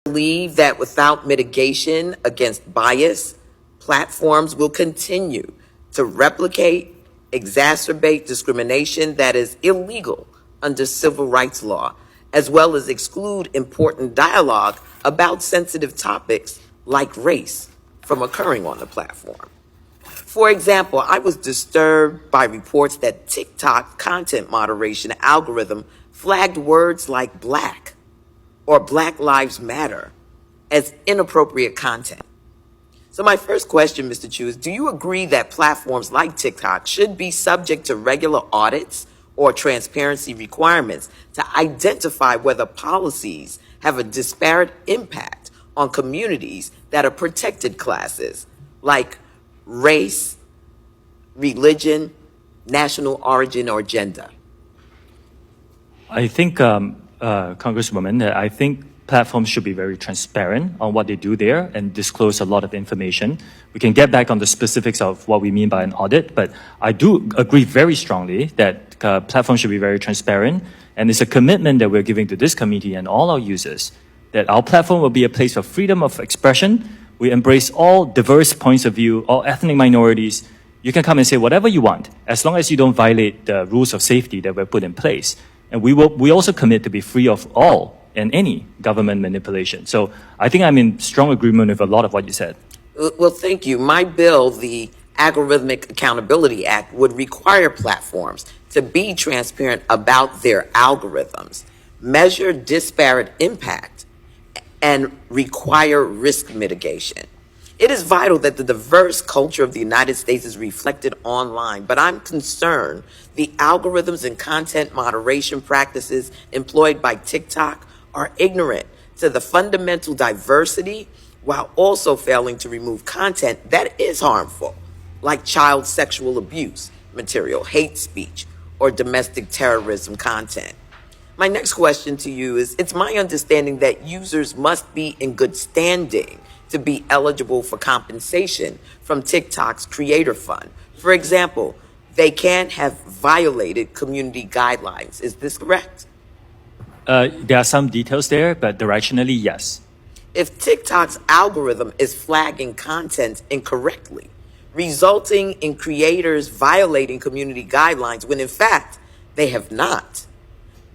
believe that without mitigation against bias, platforms will continue to replicate, exacerbate discrimination that is illegal under civil rights law, as well as exclude important dialogue about sensitive topics like race from occurring on the platform. For example, I was disturbed by reports that TikTok content moderation algorithm flagged words like Black or Black Lives Matter as inappropriate content. So my first question, Mr. Chu, is do you agree that platforms like TikTok should be subject to regular audits or transparency requirements to identify whether policies have a disparate impact on communities that are protected classes like race, religion, national origin, or gender? I think, Congresswoman, I think platforms should be very transparent on what they do there and disclose a lot of information. We can get back on the specifics of what we mean by an audit, but I do agree very strongly that platforms should be very transparent, and it's a commitment that we're giving to this committee and all our users that our platform will be a place of freedom of expression. We embrace all diverse points of view, all ethnic minorities. You can come and say whatever you want, as long as you don't violate the rules of safety that were put in place. And we also commit to be free of all and any government manipulation. So I think I'm in strong agreement with a lot of what you said. Well, thank you. My bill, the Algorithmic Accountability Act, would require platforms to be transparent about their algorithms, measure disparate impact, and require risk mitigation. It is vital that the diverse culture of the United States is reflected online, but I'm concerned the algorithms and content moderation practices employed by TikTok are ignorant to the fundamental diversity while also failing to remove content that is harmful, like child sexual abuse material, hate speech, or domestic terrorism content. My next question to you is, it's my understanding that users must be in good standing to be eligible for compensation from TikTok's Creator Fund. For example, they can't have violated community guidelines. Is this correct? There are some details there, but directionally, yes. If TikTok's algorithm is flagging content incorrectly, resulting in creators violating community guidelines when in fact they have not,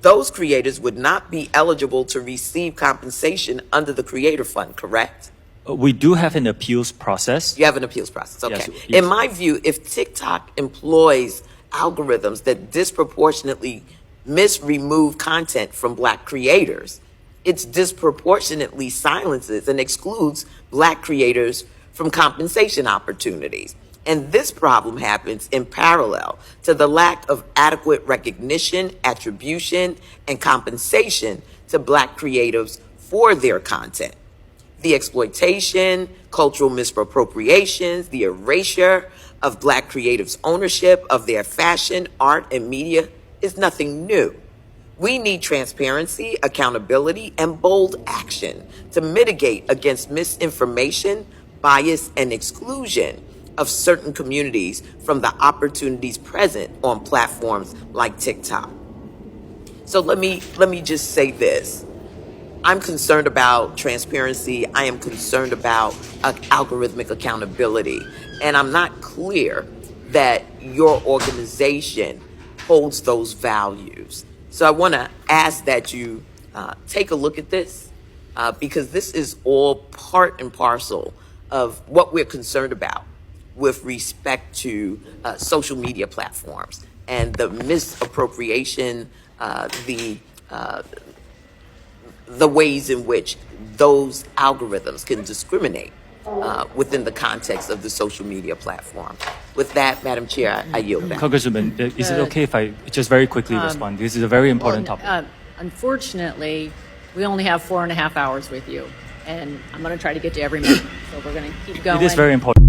those creators would not be eligible to receive compensation under the Creator Fund, correct? We do have an appeals process. You have an appeals process, okay. Yes. In my view, if TikTok employs algorithms that disproportionately remove content from Black creators, it disproportionately silences and excludes Black creators from compensation opportunities. And this problem happens in parallel to the lack of adequate recognition, attribution, and compensation to Black creatives for their content. The exploitation, cultural misappropriations, the erasure of Black creatives' ownership of their fashion, art, and media is nothing new. We need transparency, accountability, and bold action to mitigate against misinformation, bias, and exclusion of certain communities from the opportunities present on platforms like TikTok. So let me just say this. I'm concerned about transparency. I am concerned about algorithmic accountability. And I'm not clear that your organization holds those values. So I want to ask that you take a look at this because this is all part and parcel of what we're concerned about with respect to social media platforms and the misappropriation, the ways in which those algorithms can discriminate within the context of the social media platform. With that, Madam Chair, I yield back. Congresswoman, is it okay if I just very quickly respond? This is a very important topic. Unfortunately, we only have 4.5 hours with you, and I'm going to try to get to every minute, so we're going to keep going. It is very important.